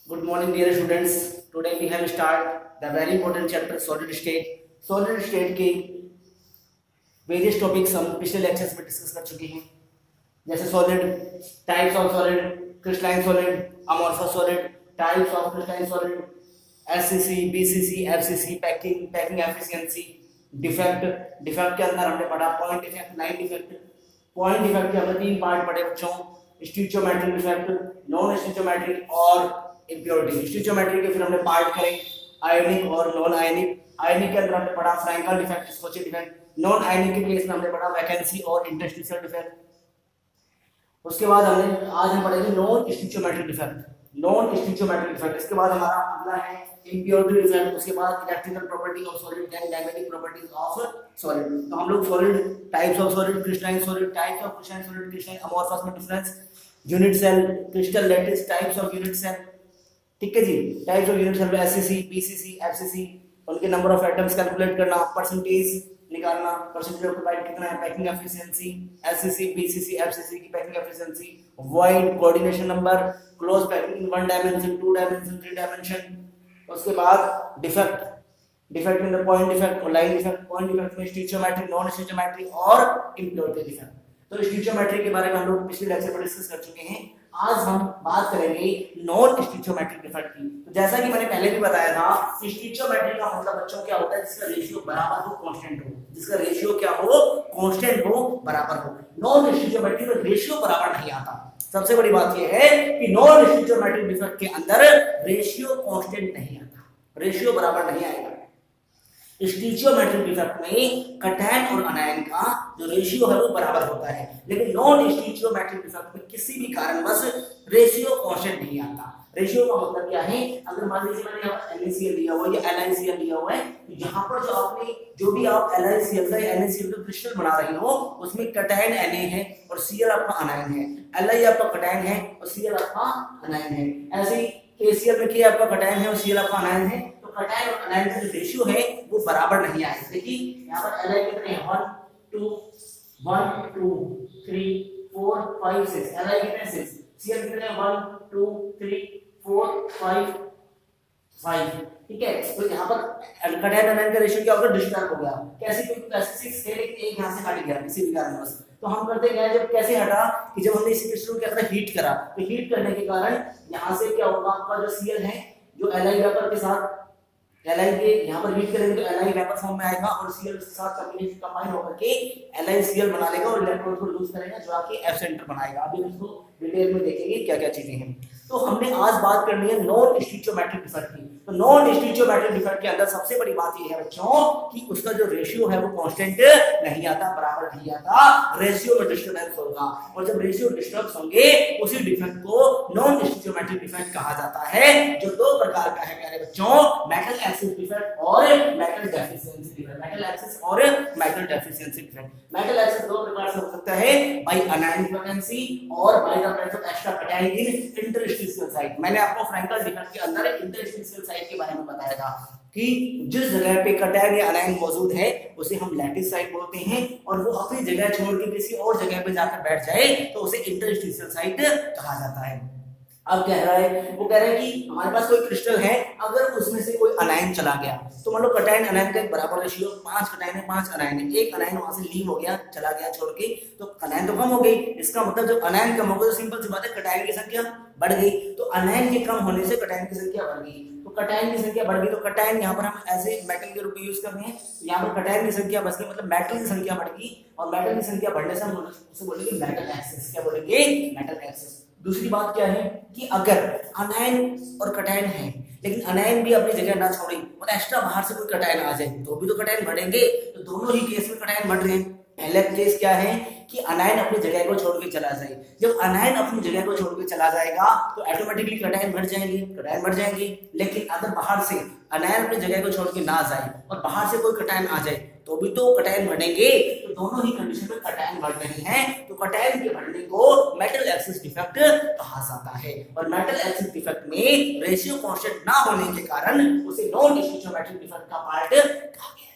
Good morning, dear students. Today we have start the very important chapter solid state. Solid state के various topics हम पिछले lectures में discuss कर चुके हैं, जैसे solid, types of solid, crystalline solid, amorphous solid, types of crystalline solid, SCC, BCC, FCC, packing efficiency, defect के अंदर हमने पढ़ा point defect, line defect. Point defect के हमने 3 पार्ट पढ़े बच्चों, स्टिचोमेट्रिक डिफेक्ट, नॉन स्टिचोमेट्रिक और इम्प्योरिटी। स्टिचोमेट्रिक के फिर हमने पार्ट करे आयोनिक और नॉन आयोनिक। आयोनिक के अंदर हमने पढ़ा Frenkel defect, Schottky defect. Non ionic के केस में हमने पढ़ा वैकेंसी और इंटरस्टिशियल डिफेक्ट। उसके बाद आज हम पढ़ेंगे non stoichiometric defect. Non stoichiometric defect, इसके बाद हमारा अगला है इम्प्योरिटी डिफेक्ट, उसके बाद electrical property of solid and dynamic properties of solid. तो हम लोग solid, types of solid, crystalline solid, types of crystalline solid, crystalline amorphous में difference, unit cell, crystal lattice, types of unit cell, ठीक है जी। Types of unit cell में SCC, BCC, FCC, उनके number of atoms calculate करना, percentage निकालना, percentage occupied कितना है, packing efficiency, SCC, BCC, FCC की packing efficiency, void, coordination number, close packing in 1 dimension, 2 dimension, 3 dimension. उसके बाद defect in the point defect और line defect. Point defect में stoichiometric, non स्टिचोमेट्रिक और इम्प्योरिटी डिफेक्ट। तो स्टिचोमेट्रिक के बारे में हम लोग पिछले लेक्चर में डिस्कस कर चुके हैं। आज हम बात करेंगे नॉन स्टिचोमेट्रिक डिफेक्ट की। तो जैसा कि मैंने पहले भी बताया था, स्टिचोमेट्रिक का मतलब बच्चों क्या होता है, जिसका रेशियो बराबर हो, कांस्टेंट हो, जिसका रेशियो क्या हो, कांस्टेंट हो, बराबर हो। नॉन स्टिचोमेट्रिक में रेशियो बराबर नहीं आता। सबसे बड़ी बात यह है कि नॉन स्टिचोमेट्रिक डिफेक्ट के अंदर रेशियो कांस्टेंट नहीं आता, रेशियो बराबर नहीं आएगा। स्टिचोमेट्रिक डिफेक्ट में कटैन और अनायन का जो रेशियो है वो बराबर होता है, लेकिन नॉन स्टिचोमेट्रिक डिफेक्ट में किसी भी कारणवश रेशियो कांस्टेंट नहीं आता। रेशियो का मतलब क्या है, अगर मान लीजिए मैंने यहाँ NaCl लिया हुआ है या LiCl लिया हुआ है, तो यहाँ पर जो भी आप LiCl का या NaCl का क्रिस्टल बना रही हो, उसमें कटैन Na है और Cl आपका अनायन है, Li आपका कटैन है और Cl आपका अनायन है। ऐसे ही KCl में K आपका कटैन है और Cl आपका अनायन है, कटैन और अनायन का जो रेशियो है वो बराबर नहीं आएगा। देखिए यहाँ पर Li कितने हैं, 1 2 3 4 5 6, Li कितने 6, Cl कितने 1 2 3 4 5 5, ठीक है। तो यहाँ पर कटैन अनायन का रेशियो क्या होगा, डिस्टर्ब हो गया। कैसे, क्योंकि 6 थे लेकिन एक यहाँ से हट गया किसी भी कारणवश। तो हम करते क्या है, जब कैसे हटा कि जब हमने इसी क्रिस्टल को क्या करा, हीट करा, तो हीट करने के कारण यहाँ से क्या होगा, आपका जो Cl है जो Li वेपर के साथ Li के यहाँ पर हीट करेंगे तो Li वेपर फॉर्म में आएगा और Cl के साथ कंबाइन होकर के LiCl बना लेगा और इलेक्ट्रोड को लूज करेगा जो आके F सेंटर बनाएगा। अभी इसको डिटेल में देखेंगे क्या क्या चीजें हैं। तो हमने आज बात करनी है नॉन स्टिचोमेट्रिक डिफेक्ट की। तो नॉन स्टिचोमेट्रिक डिफेक्ट के अंदर सबसे बड़ी बात यह है बच्चों कि उसका जो रेशियो है वो कांस्टेंट नहीं आता, बराबर नहीं आता, रेशियो में डिस्टर्बेंस होगा। और जब रेशियो डिस्टर्ब होंगे उसी डिफेक्ट को नॉन स्टिचोमेट्रिक डिफेक्ट कहा जाता है, जो 2 प्रकार का है प्यारे बच्चों, मेटल एक्सिस डिफेक्ट और metal deficiency defect. Metal excess और metal deficiency defect. Metal excess 2 प्रकार से हो सकता है, बाय अनायनिक वैकेंसी और by the presence of extra cation in interstitial site. मैंने आपको फ्रैंकल डिफेक्ट के अंदर इंटरस्टिशियल साइट के बारे में बताया था कि जिस जगह पे कटैन या अनायन मौजूद है उसे हम लैटिस साइट बोलते हैं, और वो अपनी जगह छोड़ के किसी और जगह पे जाकर बैठ जाए तो उसे इंटरस्टिशियल साइट कहा जाता है। अब कह रहा है, वो कह रहा है कि हमारे पास कोई क्रिस्टल है, अगर उसमें से कोई अनायन चला गया, तो मान लो कटैन अनायन का एक बराबर रेशियो 5 कटैन है 5 अनायन है, एक अनायन वहां से लीव हो गया, चला गया छोड़ के, तो अनायन तो कम हो गई। इसका मतलब जब अनायन कम हो गया तो सिंपल सी बात है कटैन की संख्या बढ़ गई। तो अनायन के कम होने से कटैन की संख्या बढ़ गई, तो कटैन की संख्या बढ़ गई, तो कटैन यहाँ पर हम ऐसे मेटल के रूप में यूज कर रहे हैं, तो यहाँ पर कटैन की संख्या बढ़ गई, मतलब मेटल की संख्या बढ़ गई, और मेटल की संख्या बढ़ने से हम उसे बोलेंगे मेटल एक्सिस। क्या बोलेंगे, मेटल एक्सिस। दूसरी बात क्या है कि अगर अनायन और कटैन है लेकिन अनायन भी अपनी जगह ना छोड़े और एक्स्ट्रा बाहर से कोई कटैन आ जाए तो भी तो कटैन बढ़ेंगे। तो दोनों ही केस में कटैन बढ़ रहे हैं। पहला केस क्या है कि अनायन अपनी जगह को छोड़ के चला जाए, जब अनायन अपनी जगह को छोड़ के चला जाएगा तो ऑटोमेटिकली कटैन बढ़ जाएंगे। लेकिन अगर बाहर से अनायन अपनी जगह को छोड़ के ना जाए और बाहर से कोई कटैन आ जाए तो भी तो कटैन बढ़ेंगे। तो दोनों ही कंडीशन में कटैन बढ़ रहे हैं, तो कटैन के बढ़ने को मेटल एक्सिस डिफेक्ट कहा जाता है। और मेटल एक्सिस डिफेक्ट में रेशियो कांस्टेंट ना होने के कारण उसे नॉन स्टिचोमेट्रिक डिफेक्ट का पार्ट कहा गया है।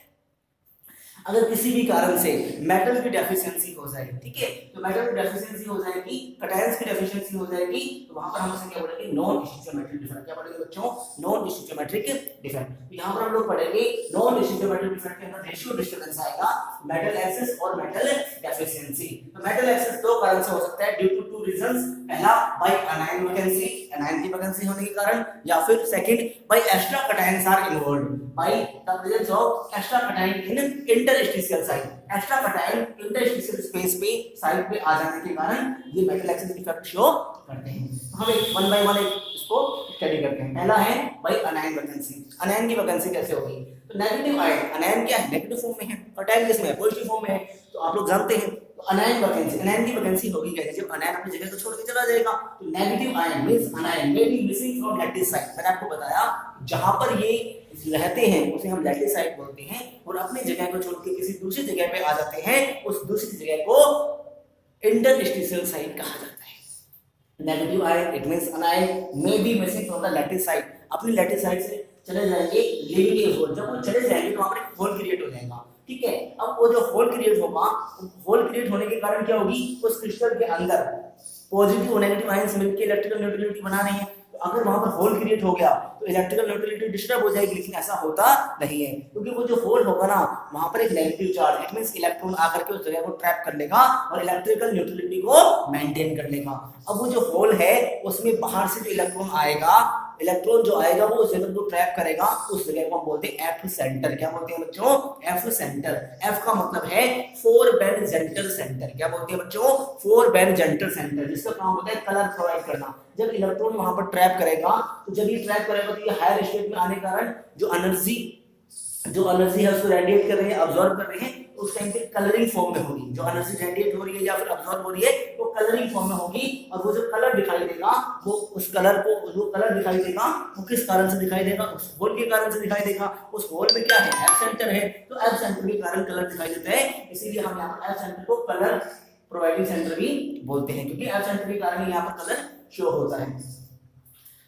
अगर किसी भी कारण से मेटल की डेफिशिएंसी हो जाए, ठीक है, तो मेटल की डेफिशिएंसी हो जाएगी, कैटायंस की डेफिशिएंसी हो जाएगी, तो वहां पर हम उसे क्या बोलेंगे, नॉन स्टिचियोमेट्रिक डिफेक्ट। क्या बोलेंगे बच्चों, नॉन स्टिचियोमेट्रिक डिफेक्ट। तो यहां पर हम लोग पढ़ेंगे नॉन स्टिचियोमेट्रिक डिफेक्ट के अंदर रेशियो डिस्टर्बेंस आएगा, मेटल एक्सेस और मेटल डेफिशिएंसी। तो मेटल एक्सेस दो कारण से हो सकता है, ड्यू टू टू रीजंस, पहला बाय अनायन वैकेंसी, अनायन की वैकेंसी होने के कारण, या फिर second by extra cations are involved, by the presence of extra cation in interstitial site. Extra cation interstitial space पे साइट पे आ जाने के कारण ये मेटल एक्सेस डिफेक्ट शो करते हैं। तो हम एक वन बाय वन इसको स्टडी करते हैं। पहला है बाय अनायन वैकेंसी। अनायन की वैकेंसी कैसे होगी, तो नेगेटिव आयन, अनायन क्या है, नेगेटिव फॉर्म में है, कैटायन किसमें है, पॉजिटिव फॉर्म में है, तो आप लोग जानते हैं। तो अनायन वैकेंसी, अनायन की वैकेंसी होगी कैसे, जब अनायन अपनी जगह को छोड़ के चला जाएगा। तो negative ion means अनायन may be missing from lattice site. मैंने आपको बताया जहां पर ये रहते हैं उसे हम लैटिस साइट बोलते हैं, और अपनी जगह को छोड़ के किसी दूसरी जगह पे आ जाते हैं, उस दूसरी जगह को इंटरस्टिशियल साइट कहा जाता है। Negative ion it means अनायन may be missing from the lattice site, अपनी लैटिस साइट से चले जाएंगे लिविंग ए होल। जब वो चले जाएंगे तो वहां पर एक होल क्रिएट हो जाएगा, ठीक है। अब वो जो होल क्रिएट होगा, होल क्रिएट होने के कारण क्या होगी, उस क्रिस्टल के अंदर पॉजिटिव और नेगेटिव आयंस मिलकर इलेक्ट्रिकल न्यूट्रलिटी बना रहे हैं। तो अगर वहां पर होल क्रिएट हो गया तो इलेक्ट्रिकल न्यूट्रलिटी डिस्टर्ब हो जाएगी, लेकिन ऐसा होता नहीं है, क्योंकि वो जो होल होगा ना, वहां पर एक negative charge, it means electron आकर के उस जगह को ट्रैप कर लेगा और इलेक्ट्रिकल न्यूट्रलिटी को मेंटेन कर लेगा। अब वो जो होल है उसमें बाहर से जो इलेक्ट्रॉन आएगा, इलेक्ट्रॉन जो आएगा वो उस जगह को ट्रैप करेगा, उस जगह को हम बोलते हैं एफ सेंटर। क्या बोलते हैं बच्चों, एफ सेंटर। एफ का मतलब है फोर बैंड जेंटर सेंटर। क्या बोलते हैं बच्चों, फोर बैंड जेंटर सेंटर, जिसका काम होता है कलर प्रोवाइड करना। जब इलेक्ट्रॉन वहां पर ट्रैप करेगा, तो जब ये ट्रैप करेगा तो ये हायर स्टेट में आने के कारण जो एनर्जी है उसको रेडिएट कर रहे हैं, अब्सॉर्ब कर रहे हैं, तो उस टाइम पे कलरिंग फॉर्म में होगी। जो एनर्जी रेडिएट हो रही है या फिर अब्सॉर्ब हो रही है वो कलरिंग फॉर्म में होगी, और वो जो कलर दिखाई देगा वो उस कलर को, जो कलर दिखाई देगा वो किस कारण से दिखाई देगा, उस होल के कारण से दिखाई देगा। उस होल में क्या है, एफ सेंटर है, तो एफ सेंटर के कारण कलर दिखाई देता है, इसीलिए हम यहाँ पर एफ सेंटर को कलर प्रोवाइडिंग सेंटर भी बोलते हैं, क्योंकि एफ सेंटर के कारण यहाँ पर कलर शो होता है।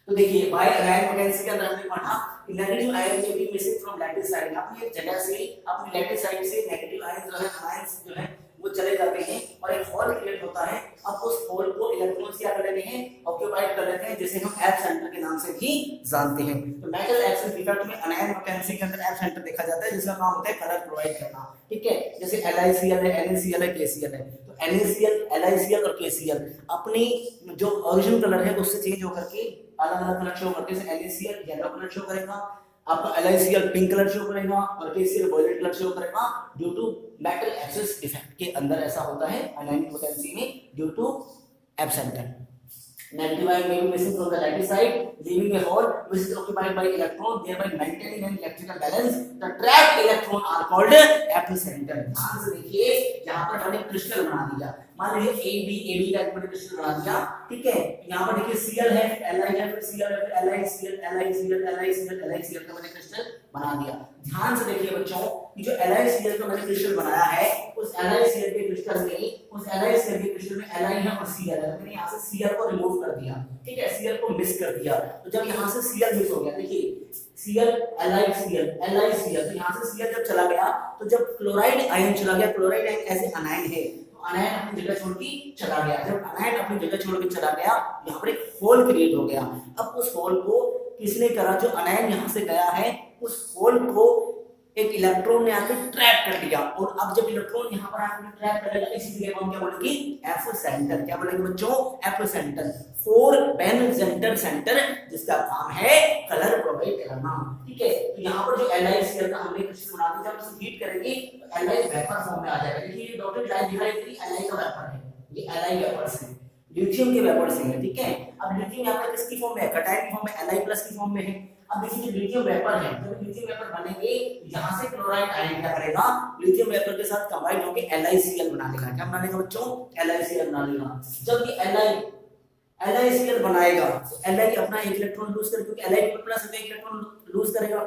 तो देखिए बाय अनायन वैकेंसी के अंदर हमने पढ़ा कि नेगेटिव आयन में भी मिसिंग फ्रॉम लैटिस साइड, अपनी एक जगह से, अपनी लैटिस साइड से नेगेटिव आयन जो है, आयंस जो है वो चले जाते हैं और एक होल क्रिएट होता है। अब उस होल को इलेक्ट्रॉन्स क्या कर लेते हैं, ऑक्यूपाइड कर लेते हैं, जिसे हम एफ सेंटर के नाम से भी जानते हैं। तो मेटल एक्सेस डिफेक्ट में अनायन वैकेंसी के अंदर एफ सेंटर देखा जाता है, जिसका काम होता है कलर प्रोवाइड करना, ठीक है। जैसे LiCl है, NaCl है, KCl है, तो NaCl, LiCl और KCl अपनी जो ओरिजिनल कलर है उससे चेंज होकर के अलग अलग कलर शो करते हैं। NaCl येलो कलर शो करेगा, आपका LiCl पिंक कलर शो करेगा, और KCl वायलेट कलर शो करेगा, due to metal excess defect के अंदर ऐसा होता है अनायनिक वैकेंसी में, due to F centre. Negative ion may be missing from the lattice side, leaving a hole which is occupied by electron, thereby maintaining an electrical balance. The trapped electron are called epicenter. ध्यान से देखिए, यहाँ पर हमने crystal बना दिया, मान लीजिए AB का एक क्रिस्टल बना दिया, ठीक है। यहाँ पर देखिए Cl है, Li है, फिर Cl है, फिर LiCl का मैंने क्रिस्टल बना दिया। ध्यान से देखिए बच्चों, जो LiCl का मैंने क्रिस्टल बनाया है, उस LiCl के क्रिस्टल में Li है और Cl है, मैंने यहाँ से Cl को रिमूव कर दिया, ठीक है, Cl को मिस कर दिया। तो जब यहाँ से Cl मिस हो गया, देखिए Cl LiCl, तो यहाँ से Cl जब चला गया, तो जब क्लोराइड आयन चला गया, क्लोराइड आयन ऐसे अनायन है, तो अनायन अपनी जगह छोड़ के चला गया। जब अनायन अपनी जगह छोड़ के चला गया, यहाँ पर एक होल क्रिएट हो गया। अब उस होल को किसने करा, जो अनायन यहाँ से गया है, उस होल को एक इलेक्ट्रॉन ने आकर ट्रैप कर लिया, और अब जब इलेक्ट्रॉन यहाँ पर आकर ट्रैप करेगा, इसी जगह को हम क्या बोलेंगे, एफ सेंटर। क्या बोलेंगे बच्चों, एफ सेंटर, फोर बैंड जेंटर सेंटर, जिसका काम है कलर प्रोवाइड करना, ठीक है। तो यहाँ पर जो LiCl का हमने क्रिस्टल बना दिया, जब उसे हीट करेंगे तो Li वेपर फॉर्म में आ जाएगा। देखिए ये डॉटेड लाइन दिखाई दे रही है, Li का वेपर है, ये Li वेपर्स है, लिथियम के वेपर्स हैं, ठीक है। अब लिथियम यहाँ पर किसकी फॉर्म में है, कैटायन की फॉर्म में, Li+ की फॉर्म में है। अब देखिए लिथियम वेपर है, जब लिथियम वेपर बनेंगे, यहाँ से क्लोराइड आयन क्या करेगा, लिथियम वेपर के साथ कंबाइन होकर LiCl बना लेगा। क्या बना लेगा बच्चों, LiCl बना लेगा। जब ये LiCl बनाएगा तो Li अपना एक इलेक्ट्रॉन लूज करेगा, क्योंकि Li प्लस एक इलेक्ट्रॉन लूज करेगा।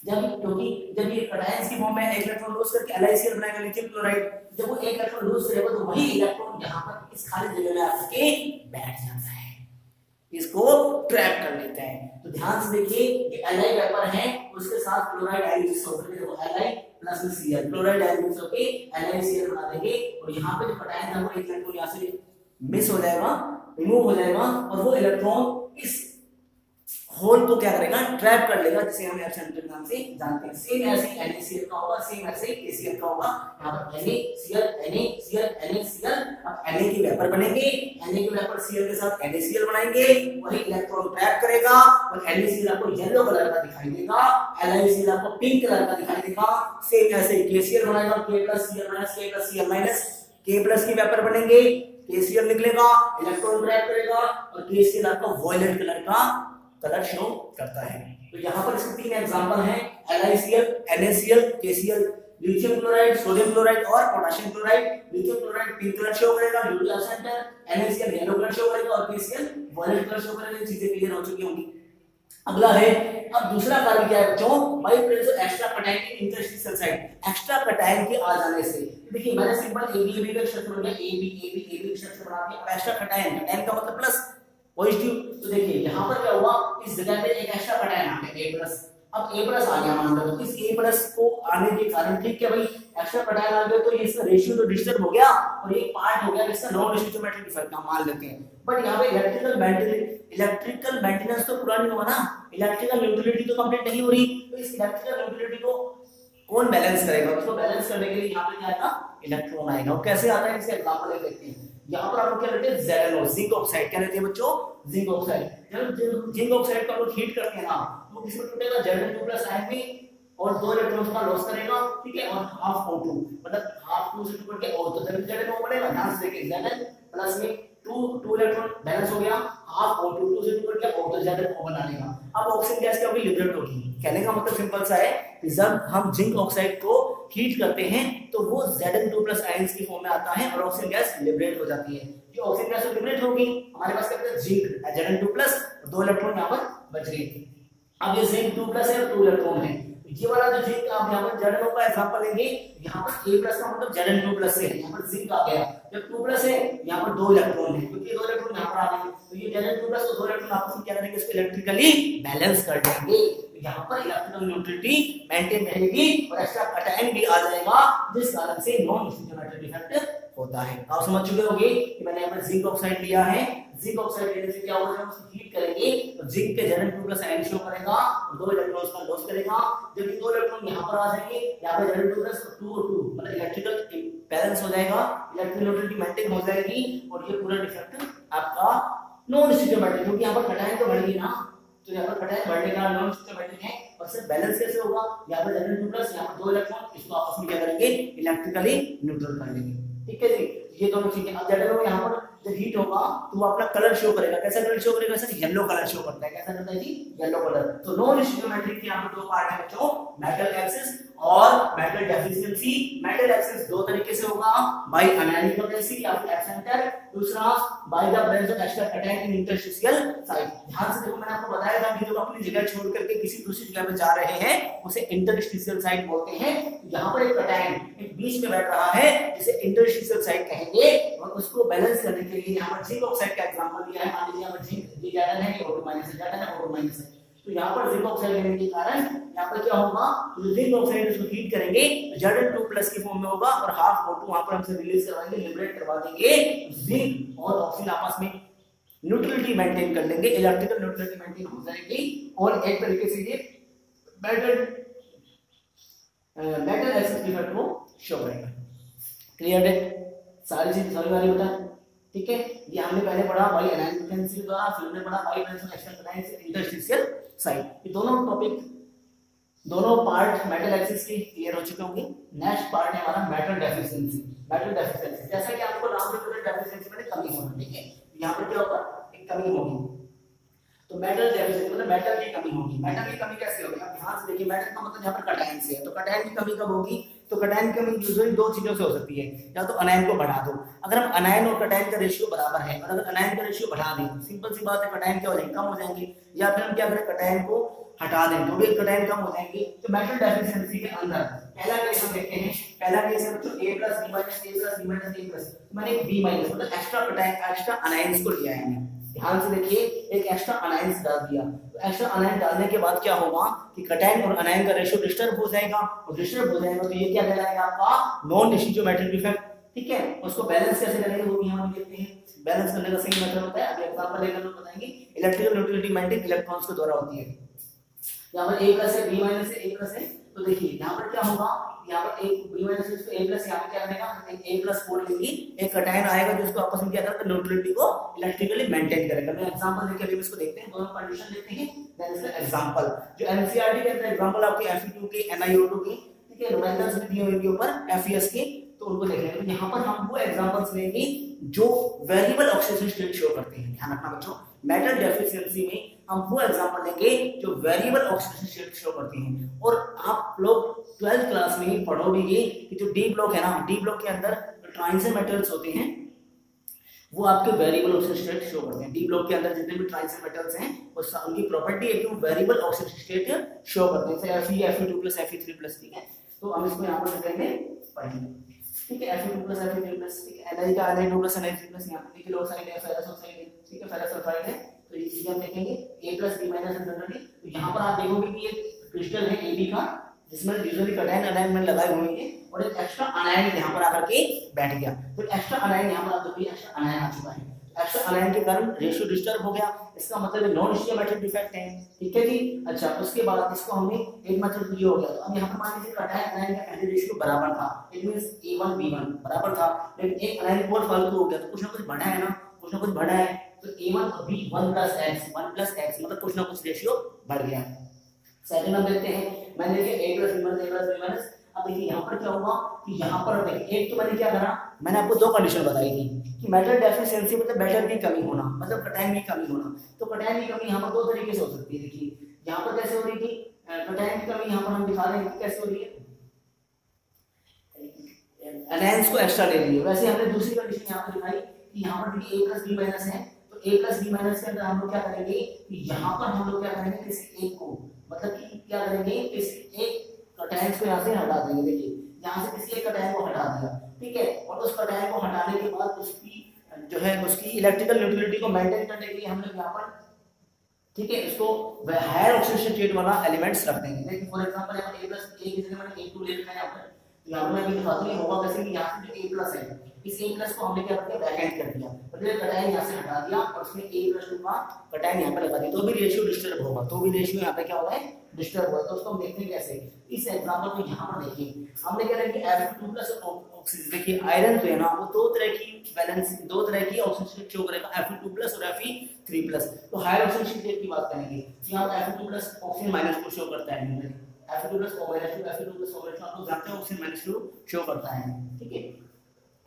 क्योंकि जब ये कैटायंस की फॉर्म में एक इलेक्ट्रॉन लूज करके LiCl बनाएगा लिथियम क्लोराइड, जब वो एक इलेक्ट्रॉन लूज करेगा तो वही इलेक्ट्रॉन यहाँ पर इस खाली जगह में आके बैठ जाता है, इसको ट्रैप कर लेता है। तो ध्यान से देखिए, ये Li वेपर है, उसके साथ क्लोराइड आयन मिक्स होकर के Li प्लस में Cl, क्लोराइड आयन होके NaCl बना देंगे और यहाँ पे जो कटायन था वो एक इलेक्ट्रॉन यहाँ से मिस हो जाएगा, रिमूव हो जाएगा और वो इलेक्ट्रॉन इस होल को क्या करेगा, ट्रैप कर लेगा, जिसे हम एफ सेंटर के नाम से जानते हैं। सेम ऐसे NaCl का होगा, सेम ऐसे KCl का होगा। यहाँ पर NaCl NaCl NaCl, अब Na की वेपर बनेंगे, Na की वेपर Cl के साथ NaCl बनाएंगे, वही इलेक्ट्रॉन ट्रैप करेगा और NaCl आपको येलो कलर का दिखाई देगा, LiCl आपको पिंक कलर का दिखाई देगा। सेम ऐसे KCl बनाएगा, K plus Cl minus K plus Cl minus, K plus की वेपर बनेंगे, KCl निकलेगा, इलेक्ट्रॉन ट्रैप करेगा और KCl आपका वॉयलेट कलर का कलर शो करता है। तो यहाँ पर इसके 3 एग्जांपल हैं, LiCl, NaCl, KCl, lithium chloride, sodium chloride और potassium chloride. Lithium chloride pink colour show करेगा due to centre, NaCl yellow colour show करेगा और KCl वॉयलेट कलर शो करेगा। ये चीजें क्लियर हो चुकी होंगी। अगला है, अब दूसरा कार्य क्या है बच्चों, by presence of extra cation in interstitial site. Extra cation के आ जाने से देखिए मैंने सिंपल AB का स्ट्रक्चर बन गया, AB का स्ट्रक्चर बना दिया। एक्स्ट्रा कटायन, कटायन का मतलब प्लस पॉजिटिव। तो देखिए यहाँ पर क्या हुआ, इस जगह पे एक एक्स्ट्रा कटायन आ गया A+। अब A+ आ गया मान लो, तो इस A+ को आने के कारण ठीक है भाई, एक्स्ट्रा कटायन आ गया तो इसका रेशियो तो डिस्टर्ब हो गया और ये पार्ट हो गया इसका नॉन स्टोइचोमेट्रिक इफेक्ट हम मान लेते हैं। बट यहाँ पे इलेक्ट्रिकल मेंटेनेंस तो पूरा नहीं हुआ ना, इलेक्ट्रिकल न्यूट्रलिटी तो कंप्लीट नहीं हो रही। तो इस इलेक्ट्रिकल न्यूट्रलिटी को कौन बैलेंस करेगा, उसको बैलेंस करने के लिए यहाँ पे क्या आएगा, इलेक्ट्रॉन आएगा। और कैसे आता है इसका एग्जांपल देखते हैं। यहाँ पर आपको क्या लेते हैं, ZnO, जिंक ऑक्साइड। क्या लेते हैं बच्चों, जिंक ऑक्साइड। जब जिंक ऑक्साइड का लोग हीट करते हैं ना, तो किसमें टूटेगा, Zn2+ आयन में, और 2 इलेक्ट्रॉन्स का लॉस करेगा, ठीक है, और हाफ O2 मतलब हाफ 2 से टूट के O, तो Zn बनेगा। ध्यान से देखिए, Zn+ में 2 इलेक्ट्रॉन बैलेंस हो गया, हाफ O2, 2 से टूट के O, तो ZnO बना लेगा। अब ऑक्सीजन गैस क्या होगी, लिबरेट होगी। कहने का मतलब सिंपल सा है कि जब हम जिंक ऑक्साइड को हीट करते हैं तो वो Zn2+ आयंस की फॉर्म में आता है और ऑक्सीजन गैस लिबरेट हो जाती है। जो ऑक्सीजन गैस लिबरेट होगी, हमारे पास क्या है, जिंक Zn2+ और 2 इलेक्ट्रॉन यहाँ पर बच गए। अब ये जिंक 2+ है और 2 इलेक्ट्रॉन है, ये वाला जो जिंक आप यहाँ पर ZnO का एग्जांपल लेंगे, यहाँ पर A+ का मतलब Zn2+ है, यहाँ पर जिंक आ गया। जब 2+ है, यहाँ पर 2 इलेक्ट्रॉन है, क्योंकि 2 इलेक्ट्रॉन यहाँ पर आ गए, तो ये Zn2+ और 2 इलेक्ट्रॉन आपस में क्या करेंगे, इसको इलेक्ट्रिकली बैलेंस कर देंगे। यहाँ पर इलेक्ट्रिकल न्यूट्रलिटी मेंटेन रहेगी और एक्स्ट्रा कटायन भी आ जाएगा, जिस कारण से नॉन स्टोइचोमेट्रिक इफेक्ट होता है। आप समझ चुके होंगे कि मैंने यहाँ पर जिंक ऑक्साइड लिया है। जिंक ऑक्साइड लेने से क्या होगा, जब उसको हीट करेंगे तो जिंक के Zn2+ आयन शो करेगा और 2 इलेक्ट्रॉन्स का लॉस करेगा। जब ये 2 इलेक्ट्रॉन यहाँ पर आ जाएंगे, यहाँ पर Zn2+ 2O2 मतलब इलेक्ट्रिकल बैलेंस हो जाएगा, इलेक्ट्रिकल न्यूट्रलिटी मेंटेन हो जाएगी और ये पूरा डिफेक्ट आपका नॉन स्टोइचोमेट्रिक, क्योंकि यहाँ पर कटायन तो बढ़ गई ना, तो यहाँ पर कटायन बढ़ने का नॉन स्टोइचोमेट्रिक है। और सिर्फ बैलेंस कैसे होगा, यहाँ पर Zn2+, यहाँ पर 2 इलेक्ट्रॉन, इसको आपस में क्या करेंगे, इलेक्ट्रिकली न्यूट्रल कर देंगे। ठीक है जी, ये दोनों चीजें। अब ZnO यहाँ पर जब हीट होगा तो वो अपना कलर शो करेगा। कैसा कलर शो करेगा सर, येलो कलर शो करता है। कैसा करता है जी, येलो कलर। तो नॉन स्टोइचोमेट्रिक के यहाँ पर 2 पार्ट है बच्चों, मेटल एक्सिस और मेटल डेफिशिएंसी। मेटल एक्सिस 2 तरीके से होगा, बाय अनायनिक वैलेंसी या फिर एक्सेंटर, दूसरा bye the presence of extra cation in interstitial site. ध्यान से देखो, मैंने आपको बताया था कि जब अपनी जगह छोड़ करके किसी दूसरी जगह पे जा रहे हैं उसे इंटरस्टिशियल साइट बोलते हैं। यहाँ पर एक कटायन एक बीच में बैठ रहा है जिसे इंटरस्टिशियल साइट कहेंगे, और उसको बैलेंस करने के लिए यहाँ पर जिंक ऑक्साइड का एग्जांपल दिया है। मान लीजिए यहाँ पर जिंक Zn है, O2- है, Zn है, O2- है। तो यहाँ पर जिंक ऑक्साइड लेने के कारण यहाँ पर क्या होगा, तो जिंक ऑक्साइड इसको हीट करेंगे तो Zn2+ की फॉर्म में होगा और हाफ O2 वहां पर हमसे रिलीज करवाएंगे, लिबरेट करवा देंगे। जिंक और ऑक्सीजन आपस में न्यूट्रलिटी मेंटेन कर लेंगे, इलेक्ट्रिकल न्यूट्रलिटी मेंटेन हो जाएगी और एक तरीके से ये मेटल एक्सिस इफेक्ट को शो करेगा। क्लियर है, सारी चीज समझ आ रही होता है। ठीक है, ये हमने पहले पढ़ा बाय अनायनिक वैलेंसी द्वारा, फिर हमने पढ़ा by presence of extra cation से इंटरस्टिशियल साइट। ये दोनों टॉपिक, दोनों पार्ट मेटल एक्सिस के क्लियर हो चुके होंगे। नेक्स्ट पार्ट है हमारा मेटल डेफिशिएंसी। मेटल डेफिशिएंसी जैसा कि आपको नाम से पता, डेफिशिएंसी में कमी होना, ठीक है, यहाँ पर क्या होगा, एक कमी होगी। तो मेटल डेफिशिएंसी मतलब मेटल की कमी होगी। मेटल की कमी कैसे होगी, आप ध्यान से देखिए, मेटल का मतलब यहाँ पर कटायन से है, तो कटायन की कमी कब होगी, तो कटायन की कमी यूजुअली 2 चीजों से हो सकती है। या तो अनायन को बढ़ा दो, अगर हम अनायन और कटायन का रेशियो बराबर है, और अगर अनायन का रेशियो बढ़ा दें, सिंपल सी बात है, कटायन क्या हो जाएंगे, कम हो जाएंगे। या फिर हम क्या करें, कटायन को हटा दें तो भी कटायन कम हो जाएंगे। तो मेटल डेफिशिएंसी के अंदर पहला केस हम देखते हैं, पहला केस है बच्चों A+, B- A+, B- A+, मैंने B- मतलब एक्स्ट्रा कटायन, एक्स्ट्रा अनायंस को लिया है हमने। ध्यान से देखिए, एक एक्स्ट्रा अनायंस डाल दिया, तो एक्स्ट्रा अनायन डालने के बाद क्या होगा कि कटायन और अनायन का रेशियो डिस्टर्ब हो जाएगा, और डिस्टर्ब हो जाएगा तो ये क्या कहलाएगा आपका नॉन डिस्टिंग्विशिंग इफेक्ट। ठीक है, उसको बैलेंस कैसे करेंगे वो भी हम देखते हैं। बैलेंस करने का सही मेथड होता है, अभी एग्जांपल लेकर हम बताएंगे। इलेक्ट्रिकल न्यूट्रलिटी मेंटेन इलेक्ट्रॉन्स के द्वारा होती है। यहाँ पर a प्लस है, b माइनस है, a प्लस है, तो देखिए यहाँ पर क्या होगा, यहाँ पर एक b माइनस है, इसको a प्लस यहाँ पे क्या करेगा, एक a प्लस बोल लेंगे, एक कटायन आएगा जो इसको आपस में क्या करेगा, न्यूट्रलिटी को इलेक्ट्रिकली मेंटेन करेगा। मैं एग्जांपल लेके अभी इसको देखते हैं, दोनों कंडीशन देखते हैं, देन इसका एग्जांपल जो एनसीईआरटी के अंदर एग्जांपल आपके Fe2 के, NiO2 के, ठीक है, रिमाइंडर्स भी दिए हुए ऊपर FeS के, तो उनको देख लेंगे। तो यहाँ पर हम वो एग्जांपल्स लेंगे जो वेरिएबल ऑक्सीडेशन स्टेट शो करते हैं। ध्यान रखना बच्चों, मेटल डेफिशिएंसी में हम वो एग्जांपल लेंगे जो वेरिएबल ऑक्सीडेशन स्टेट शो करते हैं। और आप लोग 12th क्लास में ही पढ़ोगे कि जो डी ब्लॉक है ना, डी ब्लॉक के अंदर ट्रांजिशन मेटल्स होते हैं वो आपके वेरिएबल ऑक्सीडेशन स्टेट शो करते हैं। डी ब्लॉक के अंदर जितने भी ट्रांजिशन मेटल्स हैं उनकी प्रॉपर्टी है कि वो वेरिएबल ऑक्सीडेशन स्टेट शो करते हैं, जैसे Fe, Fe2+, Fe3+। ठीक है, तो हम इसको यहाँ पर लिखेंगे पढ़ेंगे। ठीक है, Fe2+, Fe3+, ठीक है, Na का Na2+, Na3+, यहाँ पर निकल ऑक्साइड है, फेरस ऑक्साइड है, ठीक है, फेरस सल्फाइड है, तो ये चीजें हम देखेंगे। A plus B minus generally, तो यहाँ पर आप देखोगे कि एक क्रिस्टल है AB का जिसमें यूजुअली कटायन अनायन में लगाए हुए हैं, और एक एक्स्ट्रा अनायन यहाँ पर आकर के बैठ गया। तो एक्स्ट्रा अनायन यहाँ पर आप देखिए एक्स्ट्रा अनायन आ चुका है, एक्स्ट्रा अनायन के कारण रेशियो डिस्टर्ब हो गया, इसका मतलब नॉन स्टियमेट्रिक डिफेक्ट है। ठीक है जी, अच्छा उसके बाद इसको हमने एक मेथड क्लियर हो गया। तो अब यहाँ पर मान लीजिए कटायन अनायन का एंटी रेशियो बराबर था, इट मींस A1 B1 बराबर था, लेकिन एक अनायन और फालतू हो गया, तो कुछ ना कुछ बढ़ा है ना, कुछ ना कुछ बढ़ा है, तो A1 और B 1+X मतलब कुछ ना कुछ रेशियो बढ़ गया। सेकंड हम देखते हैं, मैंने लिखा A प्लस B माइनस। अब देखिए यहाँ पर क्या होगा कि यहाँ पर देखिए, एक तो मैंने क्या करा, मैंने आपको दो कंडीशन बताई थी कि मेटल डेफिशिएंसी मतलब मेटल की कमी होना, मतलब कटायन की कमी होना। तो कटायन की कमी यहाँ पर दो तरीके से हो सकती है। देखिए यहाँ पर कैसे हो रही थी कटायन की कमी, यहाँ पर हम दिखा रहे हैं कैसे हो रही है, अनायंस को एक्स्ट्रा ले लिए। वैसे हमने दूसरी कंडीशन यहाँ पर दिखाई कि यहाँ पर देखिए A प्लस B माइनस है, तो A प्लस B माइनस के अंदर हम लोग क्या करेंगे कि यहाँ पर हम लोग क्या करेंगे, किसी एक को मतलब कि क्या करेंगे, किसी एक कटायन को यहाँ से हटा देंगे। देखिए यहाँ से किसी एक कटायन को हटा दिया, ठीक है, और उस कटायन को हटाने के बाद उसकी जो है उसकी इलेक्ट्रिकल न्यूट्रलिटी को मेंटेन करने के लिए हम लोग यहाँ पर, ठीक है, इसको हायर ऑक्सीडेशन स्टेट वाला एलिमेंट्स रख देंगे। देखिए फॉर एग्जांपल यहाँ पर A प्लस A की जगह मैंने A2 ले रखा है यहाँ पर, यहाँ पर मैं अभी दिखाता हूँ होगा कैसे कि यहाँ से जो A प्लस है, इस A प्लस को हमने क्या किया, वैकेंट कर दिया, मतलब कटायन यहाँ से हटा दिया और उसमें A+2 का कटायन यहाँ पर लगा दिया, तो भी रेशियो डिस्टर्ब होगा, तो भी रेशियो यहाँ पे क्या होगा है, डिस्टर्ब होगा। तो उसको हम देखते हैं कैसे, इस एग्जांपल को यहाँ पर देखिए, हमने क्या किया कि Fe2+ ऑक्सीजन, देखिए आयरन जो है ना वो दो तरह की बैलेंस, दो तरह की ऑक्सीजन शो करेगा, Fe2+ और Fe3+। तो हायर ऑक्सीजन स्टेट की बात करेंगे, यहाँ Fe2+ ऑक्सीजन माइनस को शो करता है, Fe2+ O-2 Fe2+ O-2 आप लोग जानते हैं ऑक्सीजन -2 शो करता है। ठीक है,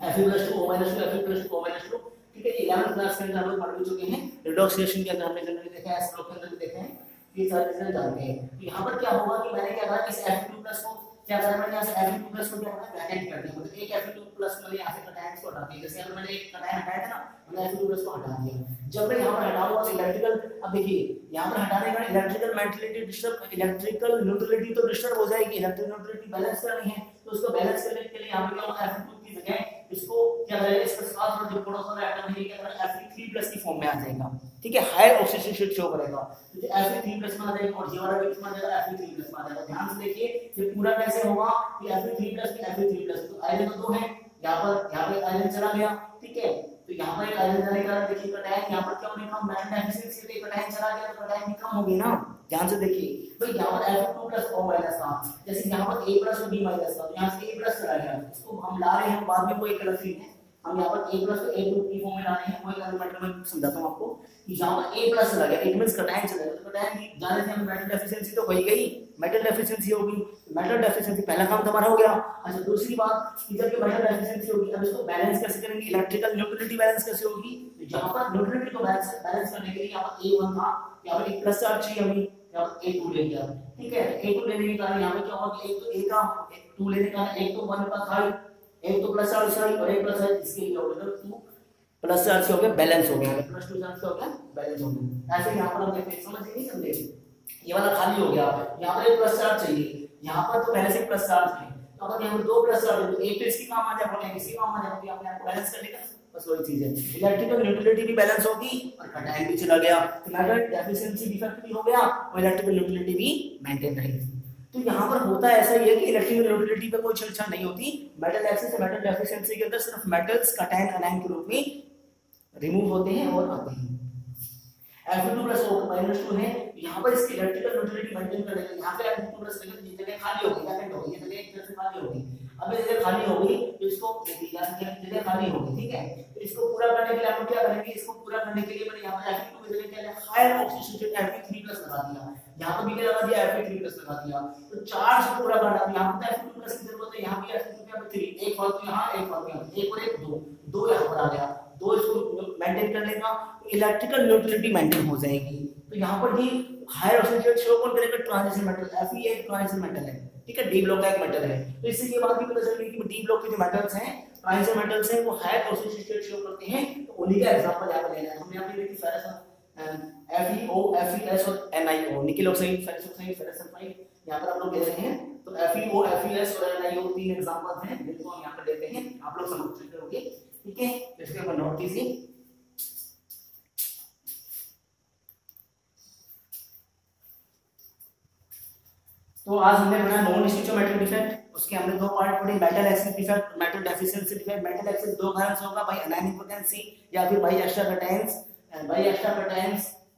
Fe+2 O-2 Fe+2 O-2, ठीक है, 11th क्लास के अंदर हम लोग पढ़ चुके हैं, रिडॉक्स रिएक्शन के अंदर हमने जनरली देखा है, एस ब्लॉक के अंदर भी देखा है, ये सारे चीजें जानते हैं। तो यहाँ पर क्या होगा कि मैंने क्या करा, इस Fe2+ को क्या करा, मैंने यहाँ से Fe2+ को क्या करा, वैकेंट कर दिया, मतलब एक Fe2+ मैंने यहाँ से कटायन को हटा दिया, जैसे अगर मैंने एक कटायन हटाया था ना, मैंने Fe2+ को हटा दिया। जब मैं यहाँ पर हटाऊंगा तो इलेक्ट्रिकल, अब देखिए यहाँ पर हटाने का electrical mentality disturb, electrical neutrality तो डिस्टर्ब हो जाएगी, इलेक्ट्रिकल न्यूट्रलिटी बैलेंस करनी है, तो उसको बैलेंस करने के लिए यहाँ पे क्या होगा, Fe2 की जगह इसको क्या करेगा, इसके साथ में जो प्रोटोन एटम है क्या करेगा, Fe3+ की फॉर्म में आ जाएगा। ठीक है, हायर ऑक्सीडेशन स्टेट शो करेगा, तो Fe3+ में आ जाएगा और ये वाला भी किसमें आ जाएगा, Fe3+ में आ जाएगा। ध्यान से देखिए ये पूरा कैसे होगा कि Fe3+ की Fe3+, तो आयरन तो दो है, यहाँ पे आयरन चला गया, ठीक है, तो यहाँ पर एक आयरन जाने के कारण देखिए कटायन यहाँ पर क्या होने का, मेटल डेफिशिएंसी से कटायन चला गया तो कटायन भी कम होगी ना। ध्यान से देखिए, तो यहाँ पर Fe2+ O- था, जैसे यहाँ पर A+ और B- था, तो यहाँ से A+ चला गया, इसको हम ला रहे हैं बाद में, वो एक अलग चीज है, हम यहाँ पर A+ को A2 की फॉर्म में ला रहे हैं, वो एक अलग मैटर में समझाता हूँ आपको कि यहाँ पर A+ चला गया, इट मींस कटायन चला गया, तो कटायन की जाने से हमें मेटल डेफिशिएंसी तो हो ही गई, मेटल डेफिशिएंसी होगी, मेटल डेफिशिएंसी पहला काम हमारा हो गया। अच्छा दूसरी बात कि जब ये मेटल डेफिशिएंसी होगी, अब इसको बैलेंस कैसे करेंगे, इलेक्ट्रिकल न्यूट्रलिटी बैलेंस कैसे होगी, तो यहाँ पर न्यूट्रलिटी को बैलेंस करने के लिए यहाँ पर A1 था, यहाँ पर एक प्लस चार्ज चाहिए हमें, यहाँ पर A2 ले लिया। ठीक है, A2 लेने के कारण यहाँ पे क्या होगा कि एक तो A का 2 लेने का, एक तो 1 का था, एक तो प्लस चार्ज था और एक प्लस चार्ज, इसके लिए हो गया 2 प्लस चार्ज हो गया, बैलेंस हो गया, +2 चार्ज हो गया, बैलेंस हो गया। ऐसे यहाँ पर हम देखते हैं, समझ नहीं समझे, ये वाला खाली हो गया, यहाँ पर एक प्लस चार्ज चाहिए, यहाँ पर तो पहले से प्लस चार्ज है, तो अगर यहाँ पर 2 प्लस चार्ज है तो एक तो इसकी काम आ जाएगा, एक इसकी काम आ जाएगा, तो यहाँ पे आपको बैलेंस कर देगा। बस वही चीज है, इलेक्ट्रिकल न्यूट्रलिटी भी बैलेंस होगी और कटायन भी चला गया, तो मेटल डेफिशिएंसी डिफेक्ट भी हो गया और इलेक्ट्रिकल न्यूट्रलिटी भी मेंटेन रहेगी। तो यहाँ पर होता ऐसा ही है कि इलेक्ट्रिकल न्यूट्रलिटी पे कोई छेड़छाड़ नहीं होती, मेटल एक्सिस और मेटल डेफिशिएंसी के अंदर सिर्फ मेटल्स कटायन अनायन के रूप में रिमूव होते हैं और आते हैं। Fe2 प्लस O2 है, यहाँ पर इसकी इलेक्ट्रिकल न्यूट्रलिटी मेंटेन करने के लिए यहाँ पे Fe2 प्लस ये जगह खाली होगी, वैकेंट होगी, ये जगह एक तरह से खाली होगी। अब ये जगह खाली होगी तो इसको जगह खाली होगी, ठीक है, तो इसको पूरा करने के लिए हम क्या करेंगे, इसको पूरा करने के लिए मैंने यहाँ पर Fe2 की जगह क्या लिया, हायर ऑक्सीडेशन Fe3 प्लस लगा दिया, यहाँ पर भी क्या लगा दिया, Fe3 प्लस लगा दिया, तो चार्ज पूरा करना है। यहाँ पर Fe2 प्लस की जरूरत है, यहाँ पे Fe2 3, एक फालतू यहाँ, एक फालतू यहाँ, एक और एक दो यहाँ पर आ गया, दो इसको मेंटेन कर लेगा, इलेक्ट्रिकल न्यूट्रलिटी मेंटेन हो जाएगी। तो यहाँ पर जी हायर ऑक्सीडेशन शो कौन करेगा, ट्रांजिशन मेटल, Fe एक ट्रांजिशन मेटल है, ठीक है, डी ब्लॉक का एक मेटल है। तो इससे ये बात भी पता चल रही है कि डी ब्लॉक के जो मेटल्स हैं, ट्रांजिशन मेटल्स हैं, वो हायर ऑक्सीडेशन स्टेट शो करते हैं। तो उन्हीं का एग्जांपल यहाँ पर लेना है। हमने यहाँ पे देखी फेरस, FeO, Fes और NiO, nickel oxide, ferrous oxide, ferrous sulphide, यहाँ पर आप लोग ले रहे हैं। तो FeO, Fes और NiO तीन एग्जांपल हैं जिनको हम यहाँ पर लेते हैं, आप लोग समझ चुके होंगे, ठीक है, इसके ऊपर नोट कीजिए। तो आज हमने पढ़ा नॉन स्टिचोमेट्रिक डिफेक्ट, उसके हमने दो पार्ट पढ़े, metal excess defect, metal deficiency defect. Metal axis दो कारण से होगा, बाय अनायनिक पोटेंसी या फिर बाय एक्स्ट्रा कैटायंस,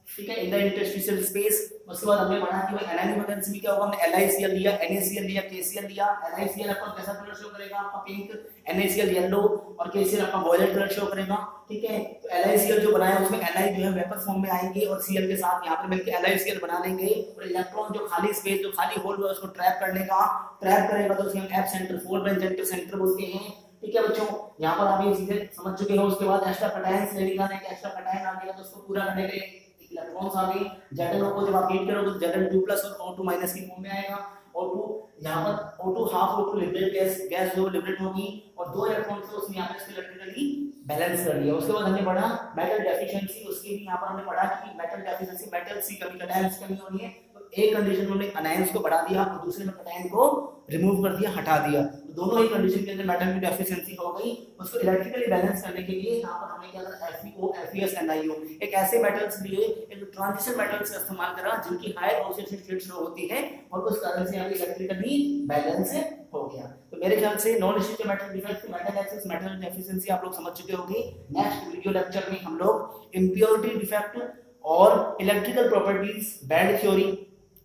ठीक है, इन द इंटरस्टिशियल स्पेस। उसके बाद हमने पढ़ा कि भाई अनायनिक पोटेंसी में क्या होगा, हमने LiCl लिया, NaCl लिया, KCl लिया। LiCl आपका कैसा कलर शो करेगा, आपका पिंक, NaCl येलो और KCl आपका वॉयलेट कलर शो करेगा, ठीक है। तो LiCl जो बनाया उसमें Ni जो है वेपर फॉर्म में आएंगे और Cl के साथ यहाँ पर मिलकर LiCl बना लेंगे और इलेक्ट्रॉन जो खाली स्पेस, जो खाली होल है उसको ट्रैप कर लेगा, ट्रैप करेगा तो उसे हम F सेंटर, 4 ब्रांच सेंटर बोलते हैं, ठीक है बच्चों। यहाँ पर आप ये चीजें समझ चुके हो। उसके बाद एक्स्ट्रा कैटायंस ले निकालने के, एक्स्ट्रा कैटायन आ गया तो उसको पूरा करने के लिए इलेक्ट्रॉन्स आ गए। Zn को जब आप हीट करोगे तो Zn2 प्लस और O2 माइनस की फॉर्म में आएगा। O2 यहाँ पर O2 half O2 liberate gas जो लिबरेट होगी और दो इलेक्ट्रॉन से उसने यहाँ पे इसको इलेक्ट्रिकली बैलेंस कर लिया। उसके बाद हमने पढ़ा मेटल डेफिशिएंसी, उसके भी यहाँ पर हमने पढ़ा कि मेटल डेफिशिएंसी, मेटल्स की कमी, कैटायंस की कमी हो रही है, तो एक कंडीशन में हमने अनायंस को बढ़ा दिया और दूसरे में कैटायन को रिमूव कर दिया, हटा दिया। तो दोनों ही कंडीशन के अंदर मेटल की डेफिशिएंसी हो गई। उसको इलेक्ट्रिकली बैलेंस करने के लिए यहाँ पर हमने क्या करा, FeO, Fes, NiO, एक ऐसे मेटल्स लिए, एक ट्रांजिशन मेटल्स का इस्तेमाल करा जिनकी हाई ऑक्सीडेशन स्टेट शो होती है और उस कारण से यहाँ इलेक्ट्रिकली बैलेंस हो गया। तो मेरे ख्याल से non stoichiometric defect, metal excess, metal deficiency आप लोग समझ चुके होंगे। नेक्स्ट वीडियो लेक्चर में हम लोग इम्प्योरिटी डिफेक्ट और electrical properties, band theory,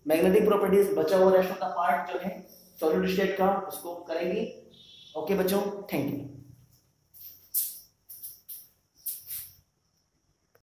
magnetic properties, बचा हुआ रेस्ट का पार्ट जो है सॉलिड स्टेट का, उसको करेंगे। ओके बच्चों, थैंक यू।